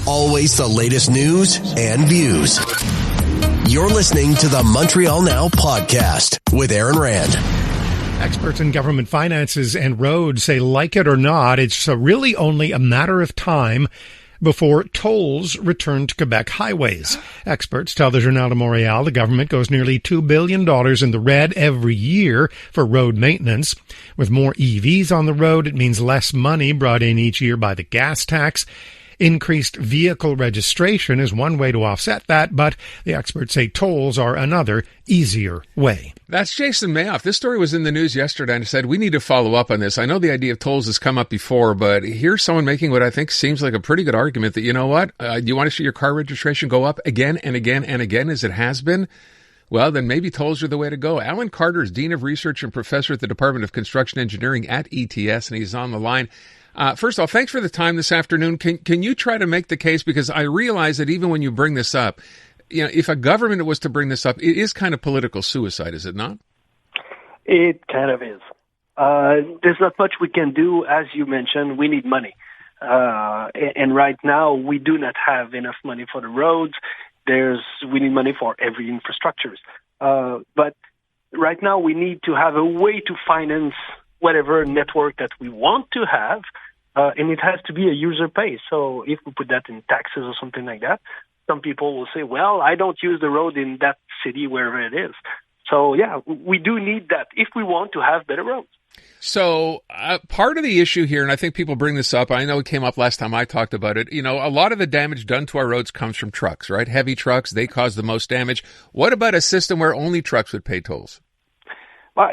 Always the latest news and views. You're listening to the Montreal Now podcast with Aaron Rand. Experts in government finances and roads say, like it or not, it's really only a matter of time before tolls return to Quebec highways. Experts tell the Journal de Montréal the government goes nearly $2 billion in the red every year for road maintenance. With more EVs on the road, it means less money brought in each year by the gas tax. Increased vehicle registration is one way to offset that, but the experts say tolls are another, easier way. That's Jason Mayoff. This story was in the news yesterday and said we need to follow up on this. I know the idea of tolls has come up before, but here's someone making what I think seems like a pretty good argument that, you know what, you want to see your car registration go up again and again and again as it has been? Well, then maybe tolls are the way to go. Alan Carter is Dean of Research and Professor at the Department of Construction Engineering at ETS, and he's on the line. First of all, thanks for the time this afternoon. Can you try to make the case? Because I realize that even when you bring this up, you know, if a government was to bring this up, it is kind of political suicide, is it not? It kind of is. There's not much we can do. As you mentioned, we need money. And right now, we do not have enough money for the roads. We need money for every infrastructures. But right now, we need to have a way to finance whatever network that we want to have, and it has to be a user pay. So if we put that in taxes or something like that, some people will say, well, I don't use the road in that city, wherever it is. So, yeah, we do need that if we want to have better roads. So part of the issue here, and I think people bring this up, I know it came up last time I talked about it, you know, a lot of the damage done to our roads comes from trucks, right? Heavy trucks, they cause the most damage. What about a system where only trucks would pay tolls? Well,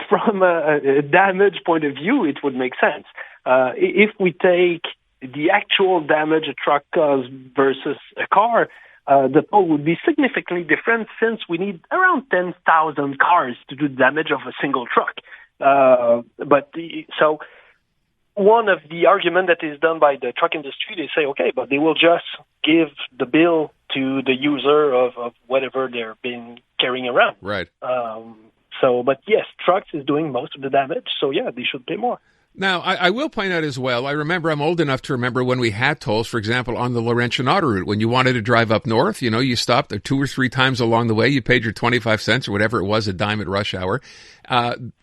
from a damage point of view, it would make sense. If we take the actual damage a truck caused versus a car, the toll would be significantly different since we need around 10,000 cars to do damage of a single truck. So one of the arguments that is done by the truck industry, they say, okay, but they will just give the bill to the user of whatever they're been carrying around. Right. But yes, trucks is doing most of the damage, so yeah, they should pay more. Now, I will point out as well, I'm old enough to remember when we had tolls, for example, on the Laurentian Auto Route. When you wanted to drive up north, you know, you stopped 2 or 3 times along the way, you paid your 25 cents or whatever it was, a dime at rush hour.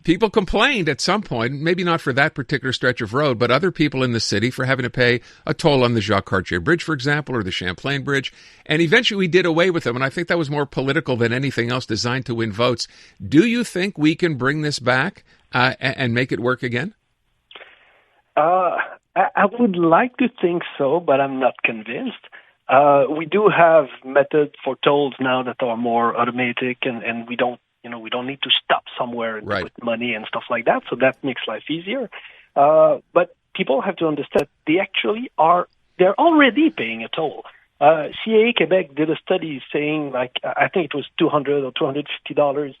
People complained at some point, maybe not for that particular stretch of road, but other people in the city for having to pay a toll on the Jacques Cartier Bridge, for example, or the Champlain Bridge. And eventually we did away with them, and I think that was more political than anything else designed to win votes. Do you think we can bring this back and make it work again? I would like to think so, but I'm not convinced. We do have methods for tolls now that are more automatic, and we don't need to stop somewhere and put money and stuff like that. So that makes life easier. But people have to understand they're already paying a toll. CAA Quebec did a study saying, I think it was $200 or $250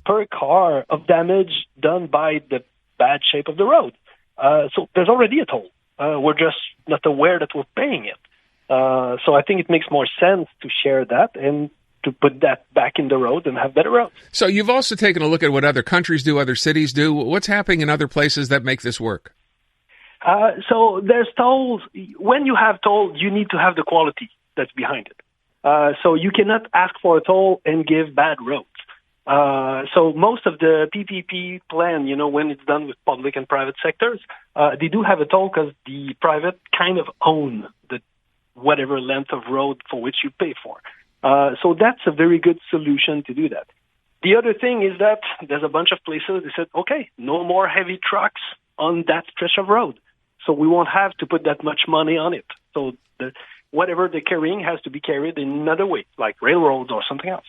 per car of damage done by the bad shape of the road. So there's already a toll. We're just not aware that we're paying it. So I think it makes more sense to share that and to put that back in the road and have better roads. So you've also taken a look at what other countries do, other cities do. What's happening in other places that make this work? So there's tolls. When you have tolls, you need to have the quality that's behind it. So you cannot ask for a toll and give bad roads. So most of the PPP plan, when it's done with public and private sectors, they do have a toll because the private kind of own the whatever length of road for which you pay for. So that's a very good solution to do that. The other thing is that there's a bunch of places that said, okay, no more heavy trucks on that stretch of road. So we won't have to put that much money on it. So whatever they're carrying has to be carried in another way, like railroads or something else.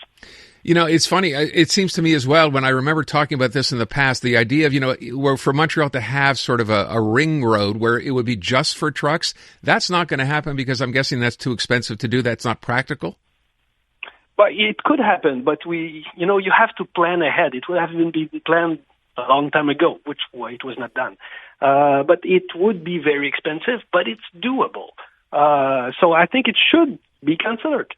It's funny. It seems to me as well, when I remember talking about this in the past, the idea of, where for Montreal to have sort of a ring road where it would be just for trucks, that's not going to happen because I'm guessing that's too expensive to do. That's not practical. But it could happen, but you have to plan ahead. It would have been planned a long time ago, which it was not done. But it would be very expensive, but it's doable. So I think it should be considered.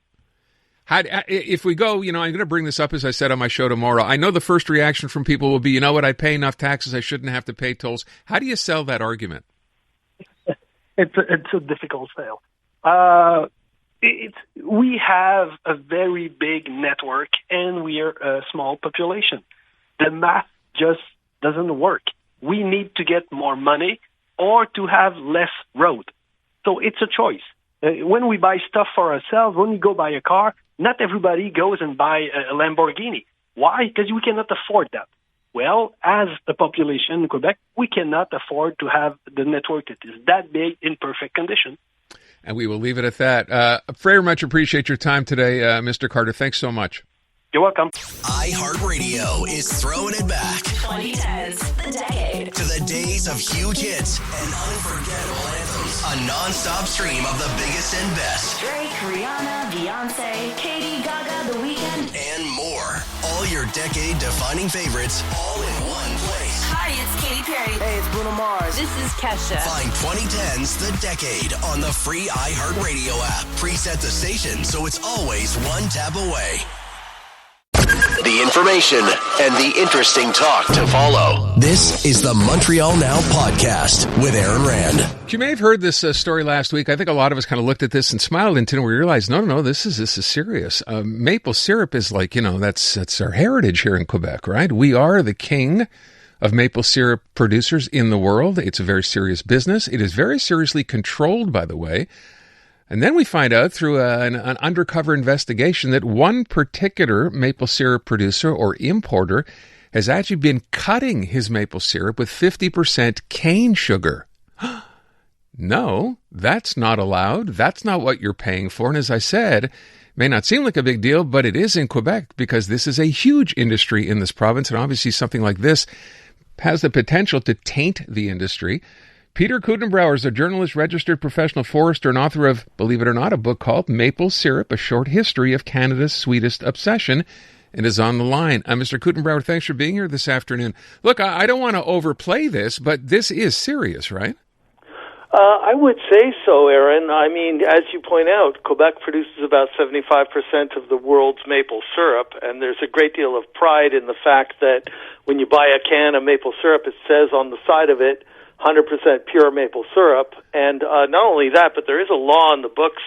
If we go, I'm going to bring this up, as I said, on my show tomorrow. I know the first reaction from people will be, you know what, I pay enough taxes, I shouldn't have to pay tolls. How do you sell that argument? It's a difficult sale. We have a very big network, and we are a small population. The math just doesn't work. We need to get more money or to have less road. So it's a choice. When we buy stuff for ourselves, when we go buy a car, not everybody goes and buy a Lamborghini. Why? Because we cannot afford that. Well, as a population in Quebec, we cannot afford to have the network that is that big in perfect condition. And we will leave it at that. Very much appreciate your time today, Mr. Carter. Thanks so much. You're welcome. iHeartRadio is throwing it back. 2010s, the decade. To the days of huge hits and unforgettable anthems. A non-stop stream of the biggest and best. Drake, Rihanna, Beyonce, Katy, Gaga, The Weeknd. And more. All your decade-defining favorites all in one place. Hi, it's Katy Perry. Hey, it's Bruno Mars. This is Kesha. Find 2010's The Decade on the free iHeartRadio app. Preset the station so it's always one tap away. The information and the interesting talk to follow. This is the Montreal Now podcast with Aaron Rand. You may have heard this story last week. I think a lot of us kind of looked at this and smiled until we realized, no, this is serious. Maple syrup is like, that's our heritage here in Quebec, right? We are the king of maple syrup producers in the world. It's a very serious business. It is very seriously controlled, by the way. And then we find out through an undercover investigation that one particular maple syrup producer or importer has actually been cutting his maple syrup with 50% cane sugar. No, that's not allowed. That's not what you're paying for. And as I said, it may not seem like a big deal, but it is in Quebec because this is a huge industry in this province. And obviously something like this has the potential to taint the industry. Peter Kuitenbrower is a journalist, registered professional forester, and author of, believe it or not, a book called Maple Syrup, A Short History of Canada's Sweetest Obsession, and is on the line. Mr. Kuitenbrower, thanks for being here this afternoon. Look, I don't want to overplay this, but this is serious, right? I would say so, Aaron. I mean, as you point out, Quebec produces about 75% of the world's maple syrup, and there's a great deal of pride in the fact that when you buy a can of maple syrup, it says on the side of it, 100% pure maple syrup. And not only that, but there is a law in the books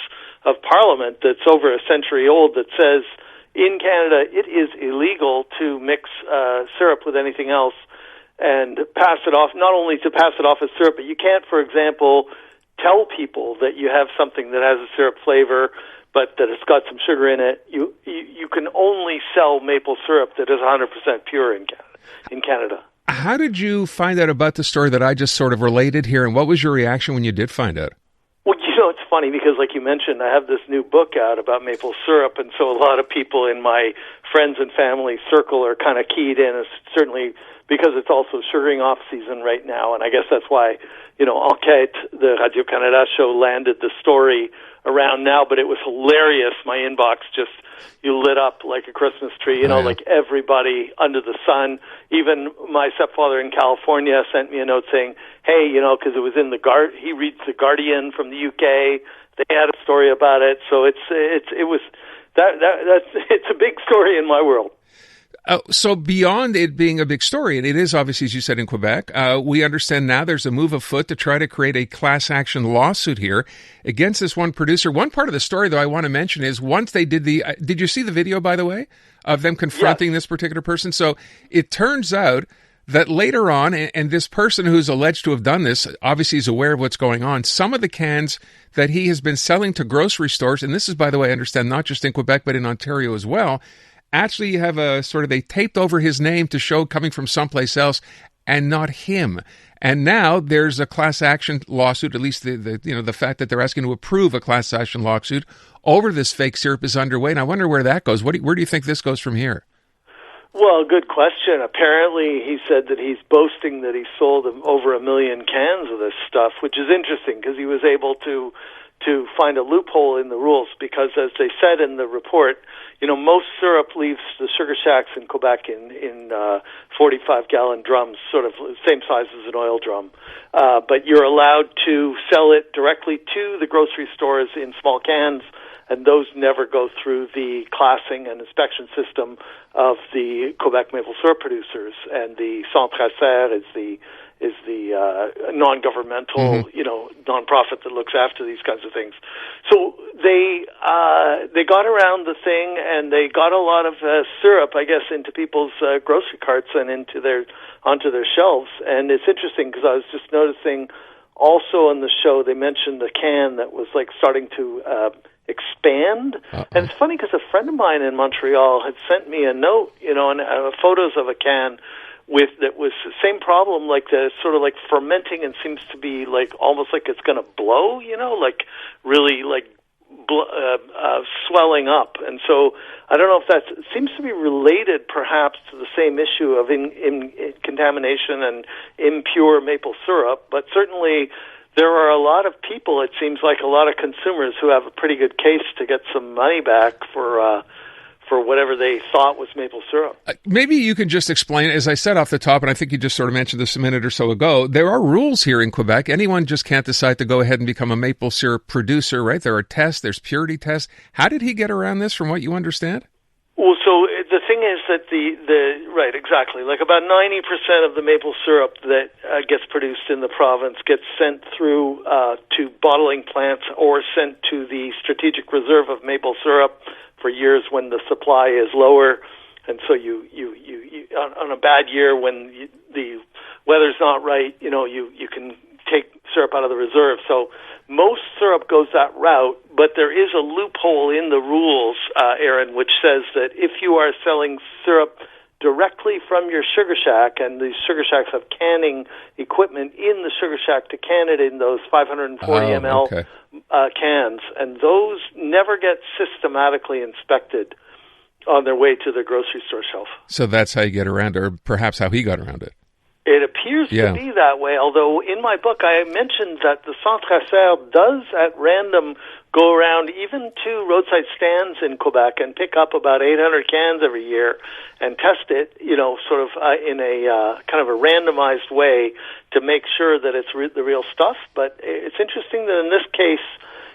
of Parliament that's over a century old that says in Canada it is illegal to mix syrup with anything else and pass it off, not only to pass it off as syrup, but you can't, for example, tell people that you have something that has a syrup flavor but that it's got some sugar in it. You can only sell maple syrup that is 100% pure in Canada. How did you find out about the story that I just sort of related here, and what was your reaction when you did find out? Well, it's funny because, like you mentioned, I have this new book out about maple syrup, and so a lot of people in my friends and family circle are kind of keyed in, certainly because it's also sugaring off season right now, and I guess that's why, Enquête, the Radio-Canada show, landed the story around now, but it was hilarious. My inbox just, you lit up like a Christmas tree, like everybody under the sun. Even my stepfather in California sent me a note saying, hey, because it was in he reads The Guardian from the UK. They had a story about it. So it's a big story in my world. So beyond it being a big story, and it is obviously, as you said, in Quebec, we understand now there's a move afoot to try to create a class action lawsuit here against this one producer. One part of the story, though, I want to mention is once they did did you see the video, by the way, of them confronting this particular person? So it turns out that later on, and this person who's alleged to have done this obviously is aware of what's going on, some of the cans that he has been selling to grocery stores, and this is, by the way, I understand, not just in Quebec, but in Ontario as well, actually have they taped over his name to show coming from someplace else and not him. And now there's a class action lawsuit, at least the fact that they're asking to approve a class action lawsuit over this fake syrup is underway. And I wonder where that goes. Where do you think this goes from here? Well, good question. Apparently he said that he's boasting that he sold over 1 million cans of this stuff, which is interesting because he was able to find a loophole in the rules because, as they said in the report, most syrup leaves the sugar shacks in Quebec in 45-gallon drums, sort of same size as an oil drum. But you're allowed to sell it directly to the grocery stores in small cans, and those never go through the classing and inspection system of the Quebec maple syrup producers. And the Centre Acer is non-governmental, nonprofit that looks after these kinds of things. So they got around the thing, and they got a lot of syrup, I guess, into people's grocery carts and onto their shelves. And it's interesting because I was just noticing also on the show they mentioned a can that was like starting to expand. And it's funny because a friend of mine in Montreal had sent me a note, and photos of a can that was the same problem, like the sort of like fermenting and seems to be like almost like it's going to blow, like really like swelling up. And so I don't know if it seems to be related perhaps to the same issue of in contamination and impure maple syrup, but certainly there are a lot of people, it seems like a lot of consumers who have a pretty good case to get some money back for whatever they thought was maple syrup. Maybe you can just explain, as I said off the top, and I think you just sort of mentioned this a minute or so ago, there are rules here in Quebec. Anyone just can't decide to go ahead and become a maple syrup producer, right? There are tests, there's purity tests. How did he get around this from what you understand? Well, so the thing is that right, exactly. Like about 90% of the maple syrup that gets produced in the province gets sent through to bottling plants or sent to the strategic reserve of maple syrup for years when the supply is lower. And so you on a bad year when the weather's not right, you can take syrup out of the reserve. So most syrup goes that route, but there is a loophole in the rules, Aaron, which says that if you are selling syrup directly from your sugar shack, and these sugar shacks have canning equipment in the sugar shack to can it in those 540 ml cans, and those never get systematically inspected on their way to the grocery store shelf. So that's how you get around it, or perhaps how he got around it. It appears to be that way, although in my book I mentioned that the Centre does at random go around even to roadside stands in Quebec and pick up about 800 cans every year and test it, sort of in a kind of a randomized way to make sure that it's the real stuff. But it's interesting that in this case,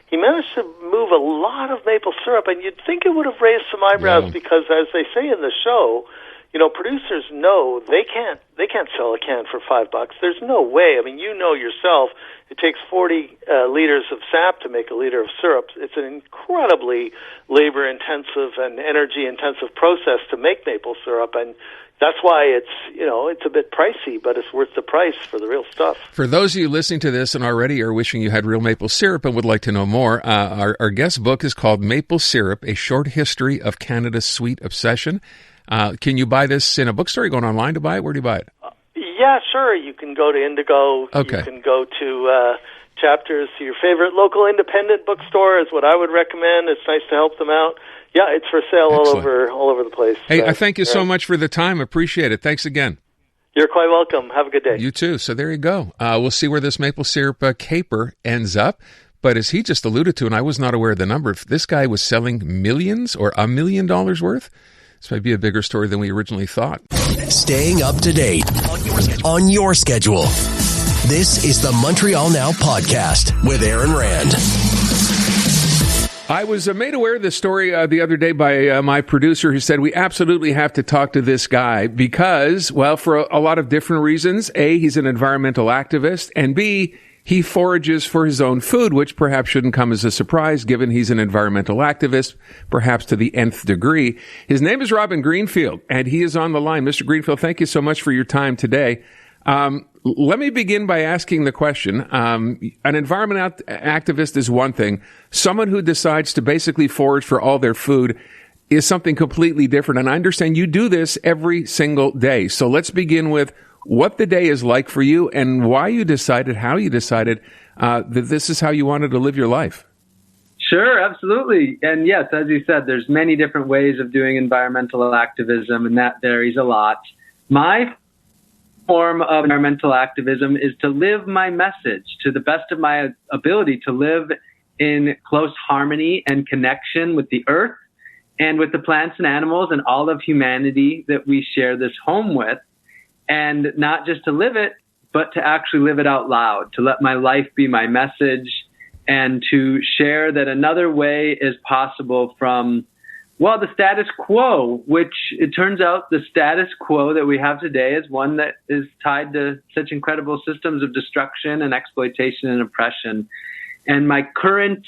he managed to move a lot of maple syrup, and you'd think it would have raised some eyebrows because, as they say in the show, producers know they can't sell a can for $5. There's no way. I mean, yourself, it takes 40 liters of sap to make a liter of syrup. It's an incredibly labor-intensive and energy-intensive process to make maple syrup, and that's why it's a bit pricey, but it's worth the price for the real stuff. For those of you listening to this and already are wishing you had real maple syrup and would like to know more, our guest book is called Maple Syrup, A Short History of Canada's Sweet Obsession. Can you buy this in a bookstore? Are you going online to buy it? Where do you buy it? Yeah, sure. You can go to Indigo. Okay. You can go to Chapters, to your favorite local independent bookstore is what I would recommend. It's nice to help them out. Yeah, it's for sale all over the place. Hey, I thank you so much for the time. Appreciate it. Thanks again. You're quite welcome. Have a good day. You too. So there you go. We'll see where this maple syrup caper ends up. But as he just alluded to, and I was not aware of the number, if this guy was selling millions or $1 million worth, this might be a bigger story than we originally thought. Staying up to date on your schedule. This is the Montreal Now podcast with Aaron Rand. I was made aware of this story the other day by my producer, who said we absolutely have to talk to this guy because, well, for a lot of different reasons. A, he's an environmental activist, and B, he forages for his own food, which perhaps shouldn't come as a surprise given he's an environmental activist, perhaps to the nth degree. His name is Robin Greenfield, and he is on the line. Mr. Greenfield, thank you so much for your time today. Let me begin by asking the question. An environmental activist is one thing. Someone who decides to basically forage for all their food is something completely different. And I understand you do this every single day. So let's begin with what the day is like for you and why you decided, how you decided that this is how you wanted to live your life. Sure, absolutely. And yes, as you said, there's many different ways of doing environmental activism, and that varies a lot. My form of environmental activism is to live my message to the best of my ability, to live in close harmony and connection with the earth and with the plants and animals and all of humanity that we share this home with. And not just to live it, but to actually live it out loud, to let my life be my message and to share that another way is possible from Well, the status quo, which it turns out the status quo that we have today is one that is tied to such incredible systems of destruction and exploitation and oppression. And my current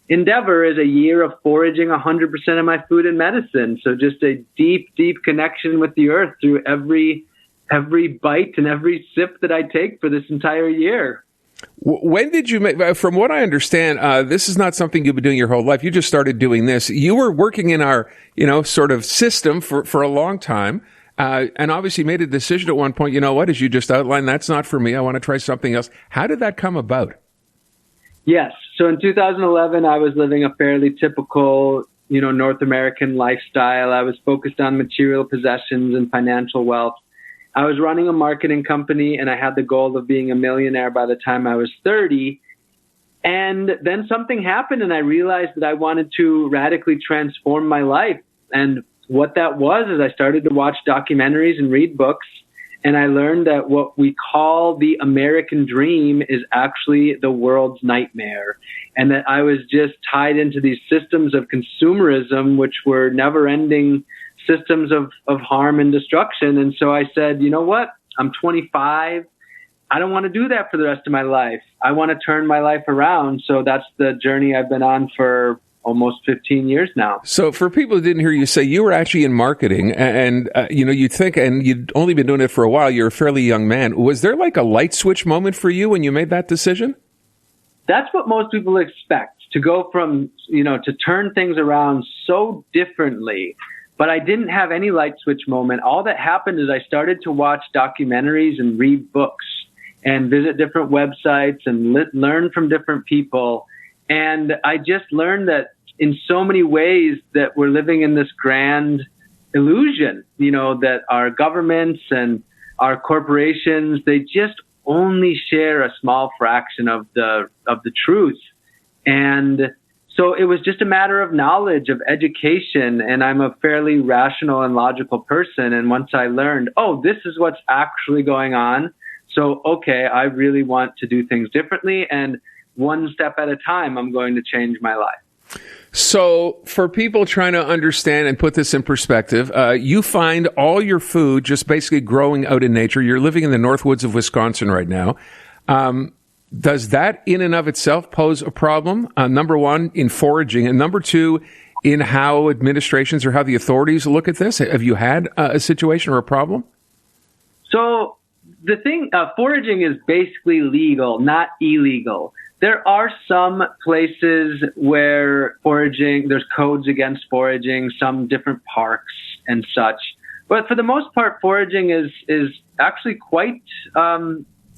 endeavor is a year of foraging 100% of my food and medicine. So just a deep, deep connection with the earth through every bite and every sip that I take for this entire year. When did you make, from what I understand, this is not something you've been doing your whole life. You just started doing this. You were working in our, sort of system for a long time, and obviously made a decision at one point, as you just outlined, that's not for me. I want to try something else. How did that come about? Yes. So in 2011, I was living a fairly typical, North American lifestyle. I was focused on material possessions and financial wealth. I was running a marketing company, and I had the goal of being a millionaire by the time I was 30. And then something happened, and I realized that I wanted to radically transform my life. And what that was is I started to watch documentaries and read books, and I learned that what we call the American dream is actually the world's nightmare, and that I was just tied into these systems of consumerism, which were never-ending systems of harm and destruction. And so I said, you know what? I'm 25. I don't want to do that for the rest of my life. I want to turn my life around. So that's the journey I've been on for almost 15 years now. So for people who didn't hear you say, you were actually in marketing and you'd think, and you'd only been doing it for a while, you're a fairly young man. Was there like a light switch moment for you when you made that decision? That's what most people expect, to go from, to turn things around so differently. But I didn't have any light switch moment. All that happened is I started to watch documentaries and read books and visit different websites and learn from different people. And I just learned that in so many ways that we're living in this grand illusion, that our governments and our corporations, they just only share a small fraction of the truth. And so it was just a matter of knowledge, of education, and I'm a fairly rational and logical person. And once I learned, this is what's actually going on. So, okay, I really want to do things differently. And one step at a time, I'm going to change my life. So for people trying to understand and put this in perspective, you find all your food just basically growing out in nature. You're living in the North Woods of Wisconsin right now. Does that in and of itself pose a problem? Number one, in foraging, and number two, in how administrations or how the authorities look at this? Have you had a situation or a problem? So the thing, foraging is basically legal, not illegal. There are some places where foraging, there's codes against foraging, some different parks and such. But for the most part, foraging is actually quite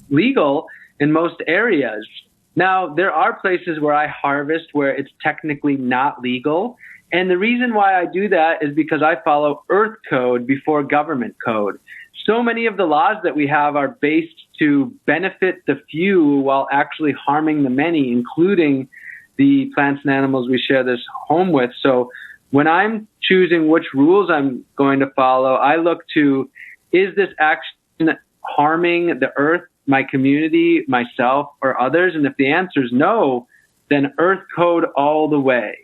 legal in most areas. Now, there are places where I harvest where it's technically not legal. And the reason why I do that is because I follow earth code before government code. So many of the laws that we have are based to benefit the few while actually harming the many, including the plants and animals we share this home with. So when I'm choosing which rules I'm going to follow, I look to, is this action harming the earth, my community, myself, or others? And if the answer is no, then earth code all the way.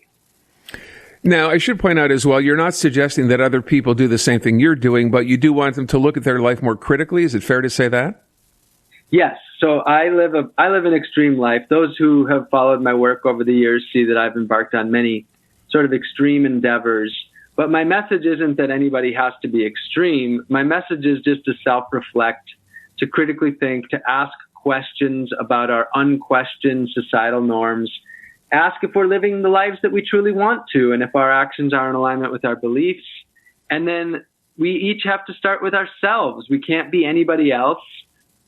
Now, I should point out as well, you're not suggesting that other people do the same thing you're doing, but you do want them to look at their life more critically. Is it fair to say that? Yes. So I live an extreme life. Those who have followed my work over the years see that I've embarked on many sort of extreme endeavors. But my message isn't that anybody has to be extreme. My message is just to self-reflect, to critically think, to ask questions about our unquestioned societal norms, ask if we're living the lives that we truly want to, and if our actions are in alignment with our beliefs. And then we each have to start with ourselves. We can't be anybody else,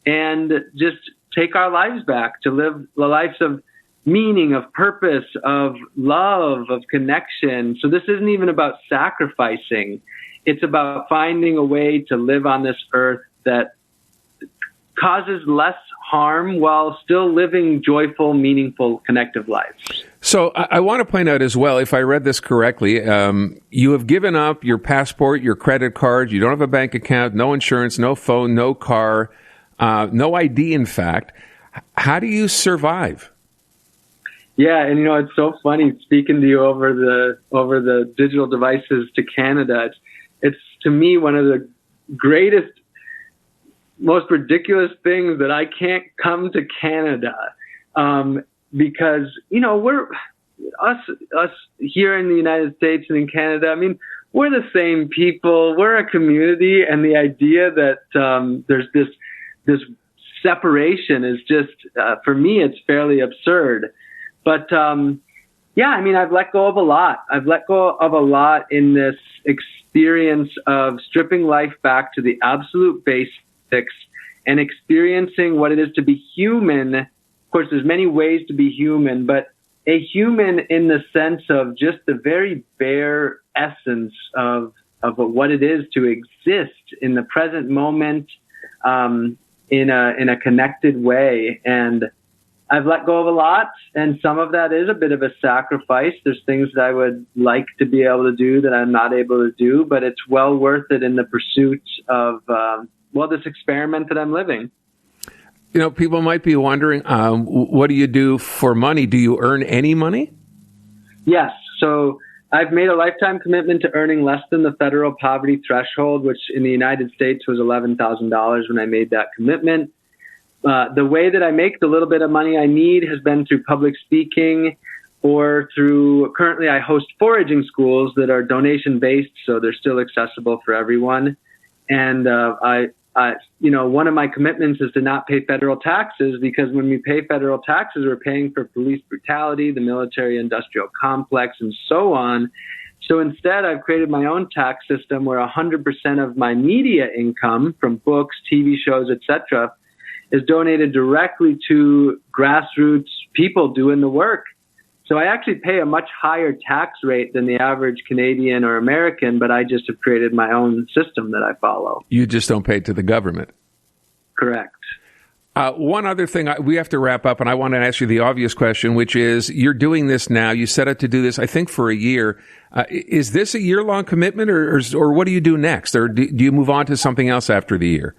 and just take our lives back to live the lives of meaning, of purpose, of love, of connection. So this isn't even about sacrificing. It's about finding a way to live on this earth that causes less harm while still living joyful, meaningful, connective lives. So I want to point out as well, if I read this correctly, you have given up your passport, your credit card, you don't have a bank account, no insurance, no phone, no car, no ID, in fact. How do you survive? Yeah, and it's so funny speaking to you over the digital devices to Canada. It's to me one of the greatest, most ridiculous things that I can't come to Canada because we're us here in the United States and in Canada. I mean, we're the same people. We're a community, and the idea that there's this separation is just for me, it's fairly absurd. But I've let go of a lot. I've let go of a lot in this experience of stripping life back to the absolute basics and experiencing what it is to be human. Of course, there's many ways to be human, but a human in the sense of just the very bare essence of what it is to exist in the present moment in a connected way. And I've let go of a lot, and some of that is a bit of a sacrifice. There's things that I would like to be able to do that I'm not able to do, but it's well worth it in the pursuit of, this experiment that I'm living. People might be wondering, what do you do for money? Do you earn any money? Yes. So I've made a lifetime commitment to earning less than the federal poverty threshold, which in the United States was $11,000 when I made that commitment. The way that I make the little bit of money I need has been through public speaking or currently I host foraging schools that are donation-based, so they're still accessible for everyone. And one of my commitments is to not pay federal taxes, because when we pay federal taxes, we're paying for police brutality, the military-industrial complex, and so on. So instead, I've created my own tax system where 100% of my media income from books, TV shows, etc., is donated directly to grassroots people doing the work. So I actually pay a much higher tax rate than the average Canadian or American, but I just have created my own system that I follow. You just don't pay to the government. Correct. One other thing, we have to wrap up, and I want to ask you the obvious question, which is, you're doing this now. You set out to do this, I think, for a year. Is this a year-long commitment, or what do you do next? Or do you move on to something else after the year?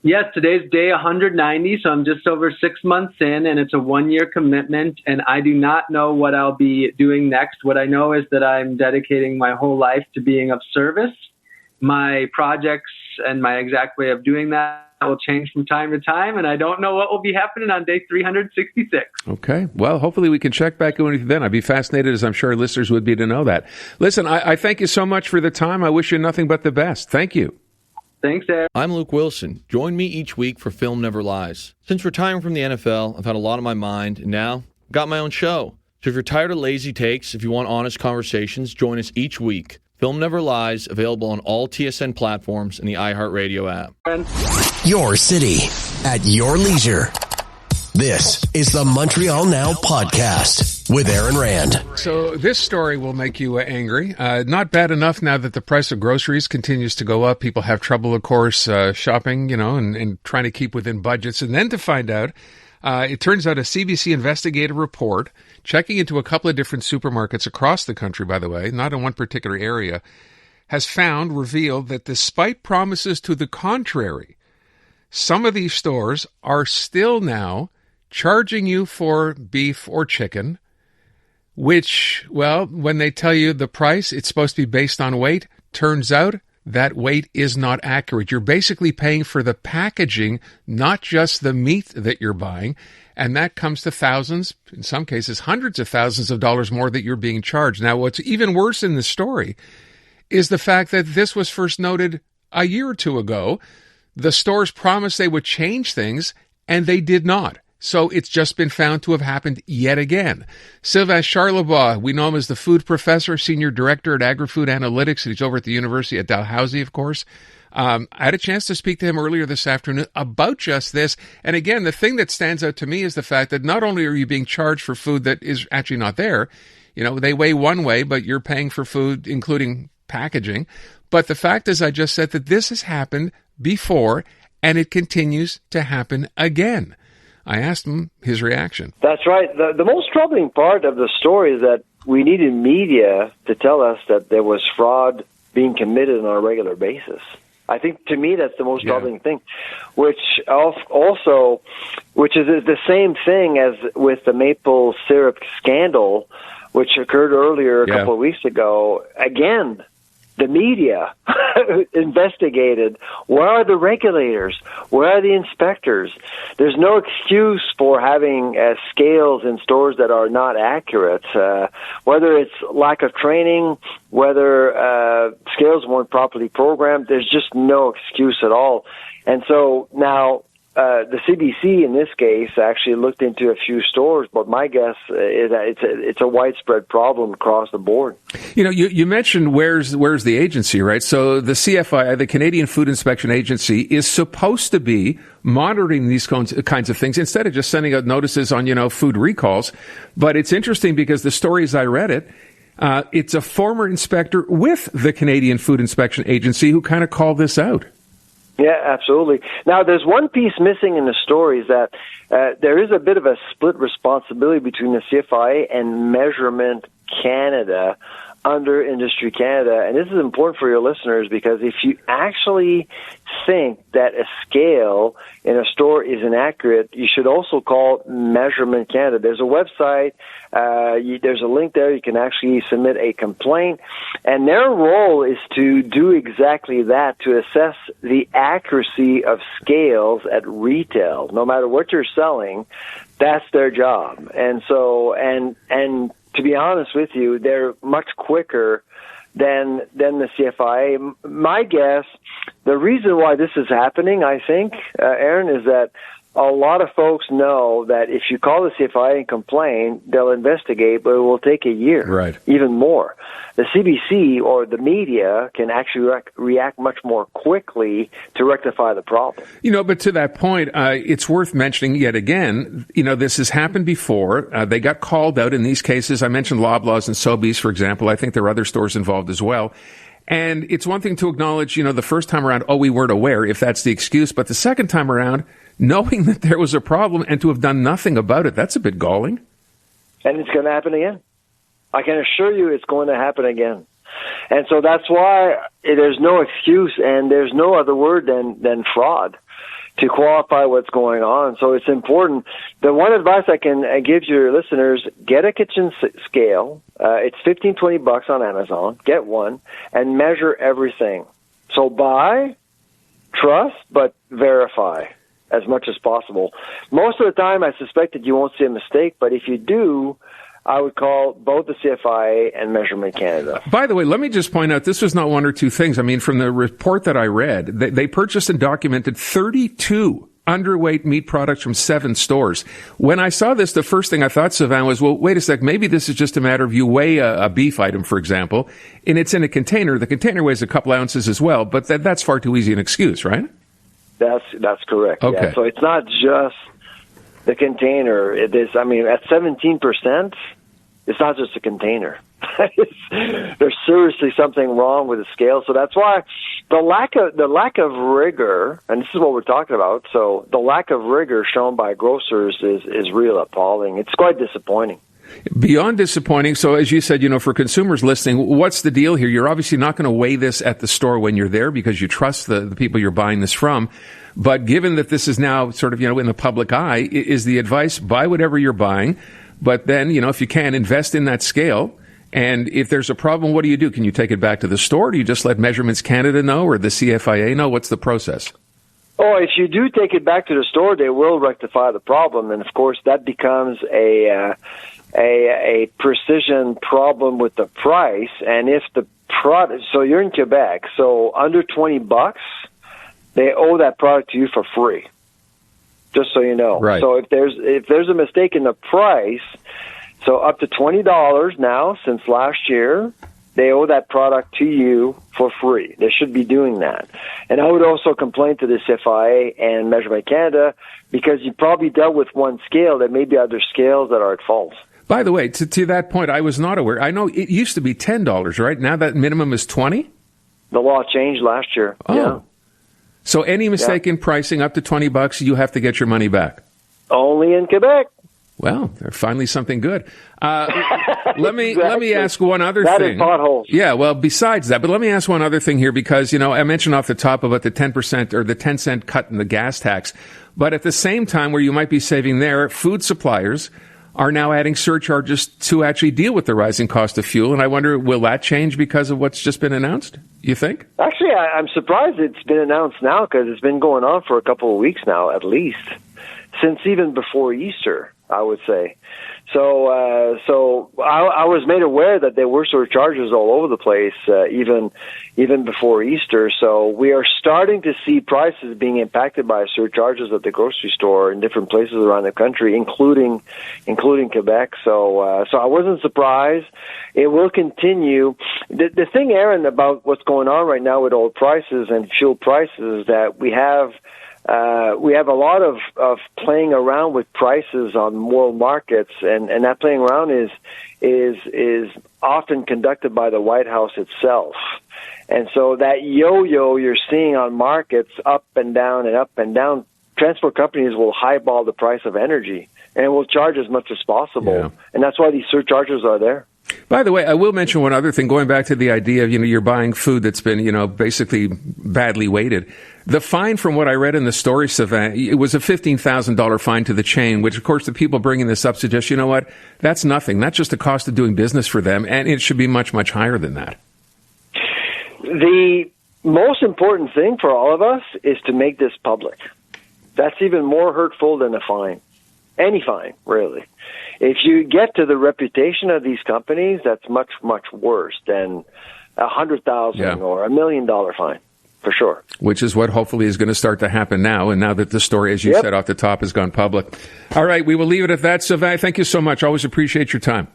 Yes, today's day 190, so I'm just over 6 months in, and it's a 1-year commitment, and I do not know what I'll be doing next. What I know is that I'm dedicating my whole life to being of service. My projects and my exact way of doing that will change from time to time, and I don't know what will be happening on day 366. Okay. Well, hopefully we can check back in with you then. I'd be fascinated, as I'm sure our listeners would be, to know that. Listen, I thank you so much for the time. I wish you nothing but the best. Thank you. Thanks, Aaron. I'm Luke Wilson. Join me each week for Film Never Lies. Since retiring from the NFL, I've had a lot on my mind, and now I've got my own show. So if you're tired of lazy takes, if you want honest conversations, join us each week. Film Never Lies, available on all TSN platforms and the iHeartRadio app. Your city at your leisure. This is the Montreal Now podcast with Aaron Rand. So this story will make you angry. Not bad enough now that the price of groceries continues to go up. People have trouble, of course, shopping, and trying to keep within budgets. And then to find out, it turns out a CBC investigative report, checking into a couple of different supermarkets across the country, by the way, not in one particular area, has revealed that despite promises to the contrary, some of these stores are still now charging you for beef or chicken, which, when they tell you the price, it's supposed to be based on weight. Turns out that weight is not accurate. You're basically paying for the packaging, not just the meat that you're buying. And that comes to thousands, in some cases, hundreds of thousands of dollars more that you're being charged. Now, what's even worse in the story is the fact that this was first noted a year or two ago. The stores promised they would change things, and they did not. So it's just been found to have happened yet again. Sylvain Charlebois, we know him as the food professor, senior director at Agri-Food Analytics, and he's over at the University at Dalhousie, of course. I had a chance to speak to him earlier this afternoon about just this. And again, the thing that stands out to me is the fact that not only are you being charged for food that is actually not there, they weigh one way, but you're paying for food, including packaging. But the fact is, I just said that this has happened before, and it continues to happen again. I asked him his reaction. That's right. The most troubling part of the story is that we needed media to tell us that there was fraud being committed on a regular basis. I think, to me, that's the most troubling thing, which is the same thing as with the maple syrup scandal, which occurred earlier a couple of weeks ago. Again, the media investigated. Where are the regulators? Where are the inspectors? There's no excuse for having scales in stores that are not accurate, whether it's lack of training, whether scales weren't properly programmed. There's just no excuse at all. And so now the CBC in this case actually looked into a few stores, but my guess is that it's a widespread problem across the board. You know, you mentioned where's the agency, right? So the CFI, the Canadian Food Inspection Agency, is supposed to be monitoring these kinds of things instead of just sending out notices on, food recalls. But it's interesting because the story as I read it, it's a former inspector with the Canadian Food Inspection Agency who kind of called this out. Yeah, absolutely. Now, there's one piece missing in the story is that there is a bit of a split responsibility between the CFI and Measurement Canada under Industry Canada. And this is important for your listeners because if you actually think that a scale in a store is inaccurate, you should also call Measurement Canada. There's a website. There's a link there. You can actually submit a complaint. And their role is to do exactly that, to assess the accuracy of scales at retail. No matter what you're selling, that's their job. And so, and to be honest with you, they're much quicker than the CFI. My guess, the reason why this is happening, I think, Aaron, is that a lot of folks know that if you call the CFI and complain, they'll investigate, but it will take a year, right? Even more. The CBC or the media can actually react much more quickly to rectify the problem. But to that point, it's worth mentioning yet again, this has happened before. They got called out in these cases. I mentioned Loblaws and Sobeys, for example. I think there are other stores involved as well. And it's one thing to acknowledge, the first time around, we weren't aware, if that's the excuse. But the second time around, knowing that there was a problem and to have done nothing about it, that's a bit galling. And it's going to happen again. I can assure you it's going to happen again. And so that's why there's no excuse and there's no other word than fraud to qualify what's going on. So it's important. The one advice I can give your listeners, get a kitchen scale. It's $15-20 on Amazon. Get one and measure everything. So buy, trust, but verify as much as possible. Most of the time, I suspect that you won't see a mistake, but if you do, I would call both the CFI and Measurement Canada. By the way, let me just point out, this was not one or two things. I mean, from the report that I read, they purchased and documented 32 underweight meat products from 7 stores. When I saw this, the first thing I thought, Sylvain, was, well, wait a sec, maybe this is just a matter of you weigh a beef item, for example, and it's in a container. The container weighs a couple ounces as well, but that's far too easy an excuse, right? That's correct. Okay. Yeah. So it's not just the container. It is, at 17%, it's not just a container. There's seriously something wrong with the scale. So that's why the lack of rigor, and this is what we're talking about. So the lack of rigor shown by grocers is real appalling. It's quite disappointing. Beyond disappointing. So as you said, for consumers listening, what's the deal here? You're obviously not going to weigh this at the store when you're there because you trust the people you're buying this from. But given that this is now sort of, in the public eye, is the advice, buy whatever you're buying, but then, if you can, invest in that scale. And if there's a problem, what do you do? Can you take it back to the store? Do you just let Measurements Canada know or the CFIA know? What's the process? Oh, if you do take it back to the store, they will rectify the problem. And, of course, that becomes a precision problem with the price. And if the product, so you're in Quebec, so under $20, they owe that product to you for free. Just so you know. Right. So if there's a mistake in the price, so up to $20 now since last year, they owe that product to you for free. They should be doing that. And I would also complain to the CFIA and Measurement Canada because you probably dealt with one scale. There may be other scales that are at fault. By the way, to that point, I was not aware. I know it used to be $10, right? Now that minimum is $20? The law changed last year. Oh. Yeah. So any mistake in pricing up to $20, you have to get your money back. Only in Quebec. Well, finally something good. Let me ask one other thing. That is potholes. Yeah, well, besides that, but let me ask one other thing here because, I mentioned off the top about the 10% or the 10 cent cut in the gas tax. But at the same time where you might be saving there, food suppliers are now adding surcharges to actually deal with the rising cost of fuel. And I wonder, will that change because of what's just been announced, you think? Actually, I'm surprised it's been announced now because it's been going on for a couple of weeks now, at least, since even before Easter, I would say. So I was made aware that there were surcharges all over the place, even before Easter. So we are starting to see prices being impacted by surcharges at the grocery store in different places around the country, including Quebec. So I wasn't surprised. It will continue. The thing, Aaron, about what's going on right now with oil prices and fuel prices is that we have a lot of playing around with prices on world markets, and that playing around is often conducted by the White House itself. And so that yo-yo you're seeing on markets up and down and up and down, transport companies will highball the price of energy and will charge as much as possible. Yeah. And that's why these surcharges are there. By the way, I will mention one other thing, going back to the idea of, you're buying food that's been, basically badly weighted. The fine, from what I read in the story, Sylvain, it was a $15,000 fine to the chain, which, of course, the people bringing this up suggest, you know what, that's nothing. That's just the cost of doing business for them, and it should be much, much higher than that. The most important thing for all of us is to make this public. That's even more hurtful than a fine. Any fine, really. If you get to the reputation of these companies, that's much, much worse than $100,000 or $1 million fine, for sure. Which is what hopefully is going to start to happen now, and now that the story, as you said off the top, has gone public. All right, we will leave it at that. Sylvain, thank you so much. Always appreciate your time.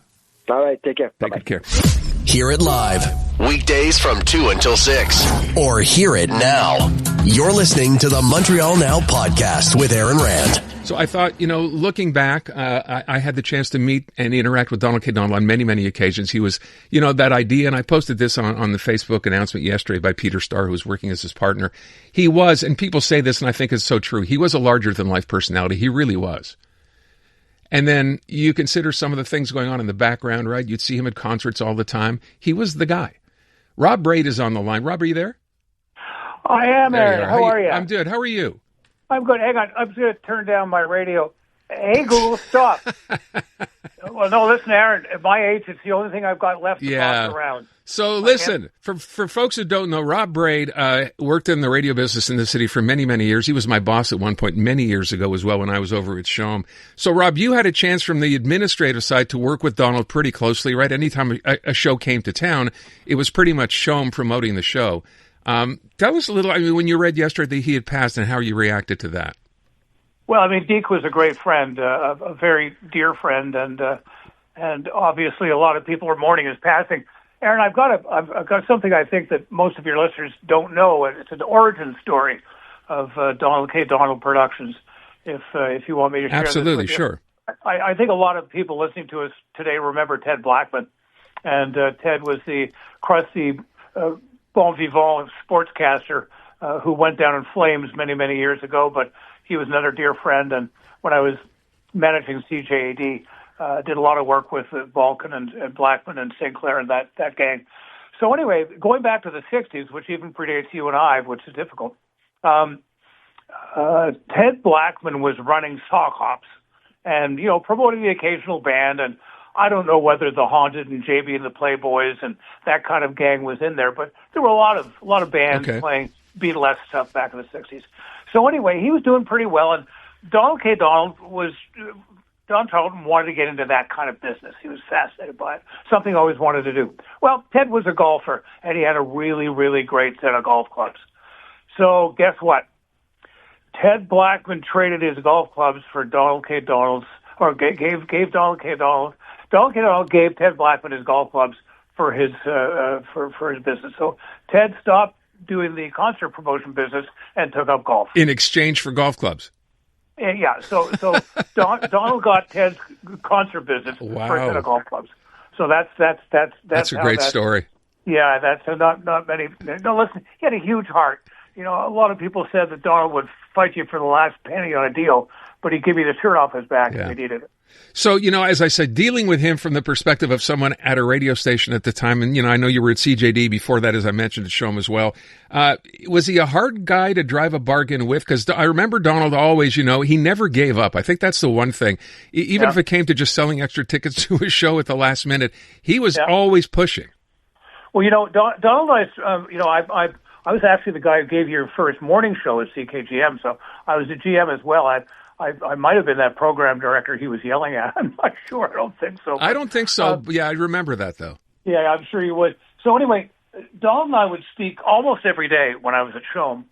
All right, take care. Take good care. Hear it live, weekdays from 2 until 6. Or hear it now. You're listening to the Montreal Now podcast with Aaron Rand. So I thought, looking back, I had the chance to meet and interact with Donald K. Donald on many, many occasions. He was, that idea, and I posted this on the Facebook announcement yesterday by Peter Starr, who was working as his partner. He was, and people say this, and I think it's so true, he was a larger-than-life personality. He really was. And then you consider some of the things going on in the background, right? You'd see him at concerts all the time. He was the guy. Rob Braide is on the line. Rob, are you there? I am, Aaron. How are you? I'm good. How are you? I'm good. Hang on. I'm just going to turn down my radio. Hey, Google, stop. Well, no, listen, Aaron, at my age, it's the only thing I've got left to boss around. So listen, for folks who don't know, Rob Braide worked in the radio business in the city for many, many years. He was my boss at one point many years ago as well when I was over at Shom. So, Rob, you had a chance from the administrative side to work with Donald pretty closely, right? Anytime a show came to town, it was pretty much Shom promoting the show. Tell us a little, when you read yesterday that he had passed and how you reacted to that. Well, Deke was a great friend, a very dear friend, and obviously a lot of people are mourning his passing. Aaron, I've got something I think that most of your listeners don't know. It's an origin story of Donald K. Donald Productions. If you want me to share Absolutely, this with sure. you. I think a lot of people listening to us today remember Ted Blackman, and Ted was the crusty, bon vivant sportscaster who went down in flames many, many years ago, but he was another dear friend. And when I was managing CJAD, did a lot of work with Balkan and Blackman and Sinclair and that gang. So anyway, going back to the 60s, which even predates you and I, which is difficult, Ted Blackman was running sock hops and, promoting the occasional band. And I don't know whether the Haunted and JB and the Playboys and that kind of gang was in there, but there were a lot of bands playing Beatlesque stuff back in the 60s. So anyway, he was doing pretty well, and Donald K. Donald Don Charlton wanted to get into that kind of business. He was fascinated by it, something I always wanted to do. Well, Ted was a golfer, and he had a really, really great set of golf clubs. So guess what? Ted Blackman traded his golf clubs for Donald K. Donald's, or gave Donald K. Donald. Donald K. Donald gave Ted Blackman his golf clubs for his for his business. So Ted stopped doing the concert promotion business and took up golf in exchange for golf clubs. Yeah, so Donald got Ted's concert business for a set of golf clubs. So that's a great story. Yeah, that's not many. No, listen, he had a huge heart. A lot of people said that Donald would fight you for the last penny on a deal, but he'd give me the shirt off his back if he needed it. So, as I said, dealing with him from the perspective of someone at a radio station at the time, and, I know you were at CJAD before that, as I mentioned, to show him as well. Was he a hard guy to drive a bargain with? Because I remember Donald always, he never gave up. I think that's the one thing. Even if it came to just selling extra tickets to his show at the last minute, he was always pushing. Well, Donald, I was actually the guy who gave you your first morning show at CKGM, so I was the GM as well. I might have been that program director he was yelling at. I'm not sure. I don't think so. I don't think so. I remember that, though. Yeah, I'm sure you would. So anyway, Donald and I would speak almost every day when I was at CHOM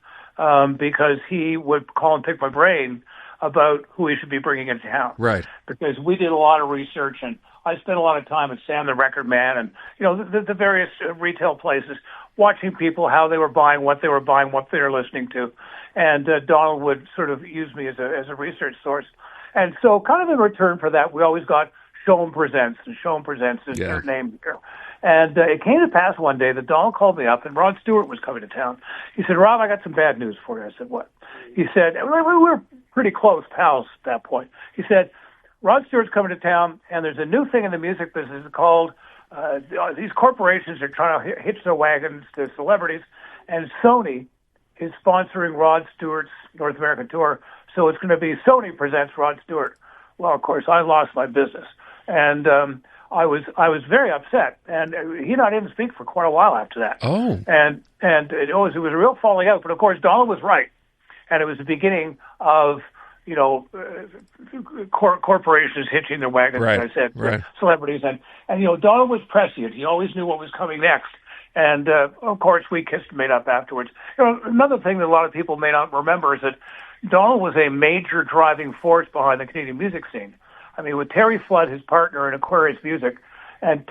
because he would call and pick my brain about who he should be bringing into town. Right. Because we did a lot of research, and I spent a lot of time at Sam the Record Man and, the various retail places, watching people, how they were buying, what they were listening to. And Donald would sort of use me as a research source. And so kind of in return for that, we always got Show 'em Presents, and Show 'em Presents is their name here. And it came to pass one day that Donald called me up, and Rod Stewart was coming to town. He said, "Rob, I got some bad news for you." I said, "What?" He said, we were pretty close pals at that point. He said, "Rod Stewart's coming to town, and there's a new thing in the music business called these corporations are trying to hitch their wagons to celebrities, and Sony is sponsoring Rod Stewart's North American tour, so it's going to be Sony presents Rod Stewart." Well, of course, I lost my business, and I was very upset, and he and I didn't speak for quite a while after that. Oh, and it was a real falling out. But of course, Donald was right, and it was the beginning of corporations hitching their wagons, as I said, celebrities, and Donald was prescient. He always knew what was coming next. And, of course, we kissed and made up afterwards. Another thing that a lot of people may not remember is that Donald was a major driving force behind the Canadian music scene. I mean, with Terry Flood, his partner in Aquarius Music, and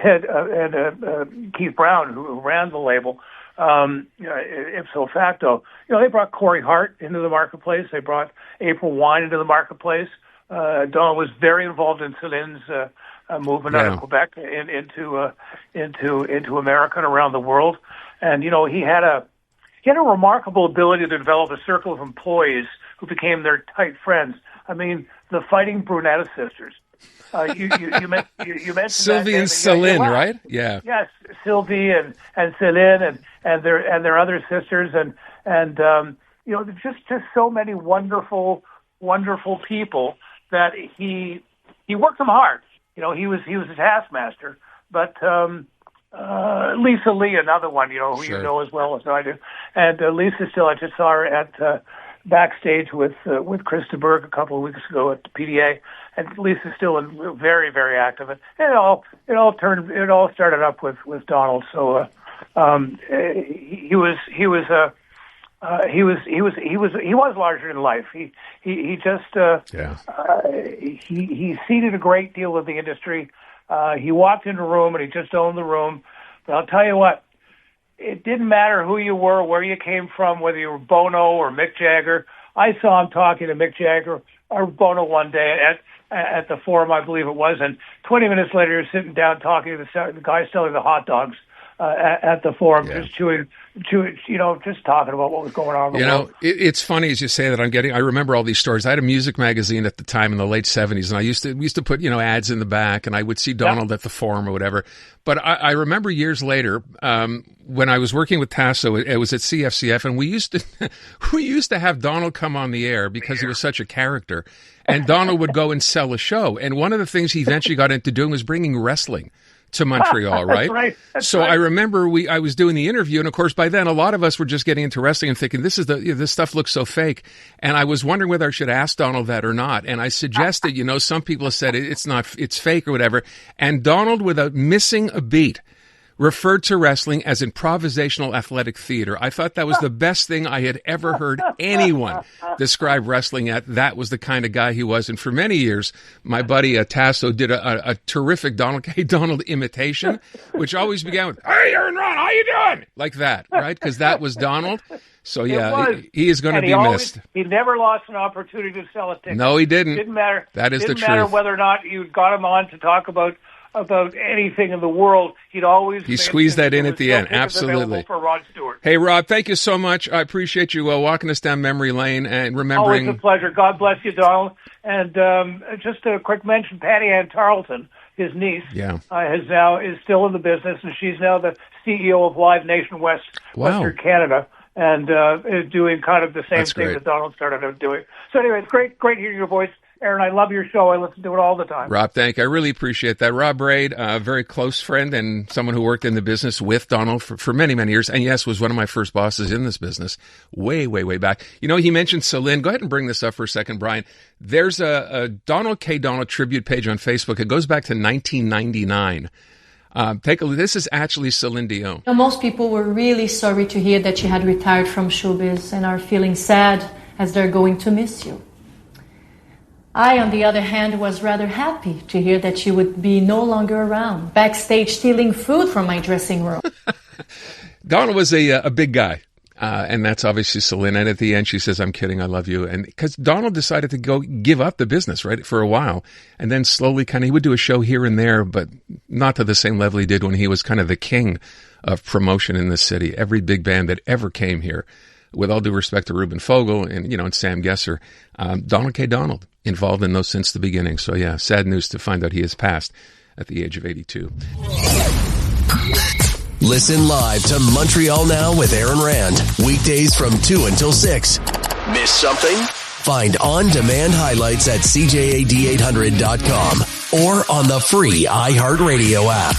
Keith Brown, who ran the label, ipso facto, they brought Corey Hart into the marketplace. They brought April Wine into the marketplace. Donald was very involved in Celine's movement out of Quebec into America and around the world. And he had a remarkable ability to develop a circle of employees who became their tight friends. I mean, the Fighting Brunetta sisters. You mentioned Sylvie and Celine, right? Yeah. Yes, Sylvie and Celine and their other sisters and just so many wonderful people that he worked them hard. He was a taskmaster, but Lisa Lee, another one, who you know as well as I do, and Lisa still, I just saw her at backstage with Chris de Burgh a couple of weeks ago at the PDA, and Lisa's still very, very active. And it all started up with Donald. So he was larger than life. He seeded a great deal of the industry. He walked into a room and he just owned the room. But I'll tell you what, it didn't matter who you were, where you came from, whether you were Bono or Mick Jagger. I saw him talking to Mick Jagger or Bono one day at the Forum, I believe it was, and 20 minutes later, you're sitting down talking to the guy selling the hot dogs at the Forum, just chewing, just talking about what was going on in the world. It's funny as you say that. I remember all these stories. I had a music magazine at the time in the late 70s, and we used to put, ads in the back, and I would see Donald at the Forum or whatever. But I remember years later, when I was working with Tasso, it was at CFCF, and we used to have Donald come on the air because he was such a character, and Donald would go and sell a show. And one of the things he eventually got into doing was bringing wrestling to Montreal, right? So I remember I was doing the interview, and of course by then a lot of us were just getting into wrestling and thinking this stuff looks so fake. And I was wondering whether I should ask Donald that or not. And I suggested, some people have said it's fake or whatever. And Donald, without missing a beat, referred to wrestling as improvisational athletic theater. I thought that was the best thing I had ever heard anyone describe wrestling at. That was the kind of guy he was. And for many years, my buddy Tasso did a terrific Donald imitation, which always began with, "Hey, Aaron Ron, how you doing?" Like that, right? Because that was Donald. So, he is going to be missed. He never lost an opportunity to sell a ticket. No, he didn't. Didn't matter. That is the truth. Didn't matter whether or not you got him on to talk about about anything in the world, he'd always... He squeezed that in at the end. Absolutely. For Rod Stewart. Hey, Rob, thank you so much. I appreciate you walking us down memory lane and remembering... Always a pleasure. God bless you, Donald. And just a quick mention, Patty Ann Tarleton, his niece, is still in the business, and she's now the CEO of Live Nation Western Canada, and is doing kind of the same thing that Donald started out doing. So anyway, it's great hearing your voice. Aaron, I love your show. I listen to it all the time. Rob, thank you. I really appreciate that. Rob Braide, a very close friend and someone who worked in the business with Donald for many, many years. And yes, was one of my first bosses in this business way, way, way back. You know, he mentioned Celine. Go ahead and bring this up for a second, Brian. There's a Donald K. Donald tribute page on Facebook. It goes back to 1999. Take a look. This is actually Celine Dion. Most people were really sorry to hear that you had retired from showbiz and are feeling sad as they're going to miss you. I, on the other hand, was rather happy to hear that you would be no longer around, backstage stealing food from my dressing room. Donald was a big guy, and that's obviously Celine. And at the end, she says, "I'm kidding, I love you." And because Donald decided to go give up the business, right, for a while, and then slowly he would do a show here and there, but not to the same level he did when he was kind of the king of promotion in the city. Every big band that ever came here, with all due respect to Reuben Fogel and Sam Gesser, Donald K. Donald involved in those since the beginning. So yeah, sad news to find out he has passed at the age of 82. Listen live to Montreal Now with Aaron Rand. Weekdays from 2 until 6. Miss something? Find on-demand highlights at CJAD800.com or on the free iHeartRadio app.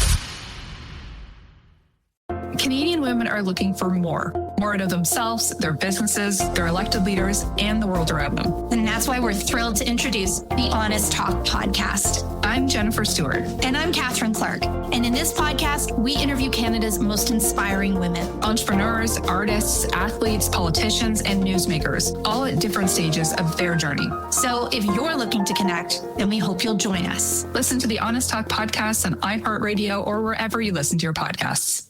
Canadian women are looking for more out of themselves, their businesses, their elected leaders, and the world around them. And that's why we're thrilled to introduce the Honest Talk podcast. I'm Jennifer Stewart. And I'm Catherine Clark. And in this podcast, we interview Canada's most inspiring women. Entrepreneurs, artists, athletes, politicians, and newsmakers, all at different stages of their journey. So if you're looking to connect, then we hope you'll join us. Listen to the Honest Talk podcast on iHeartRadio or wherever you listen to your podcasts.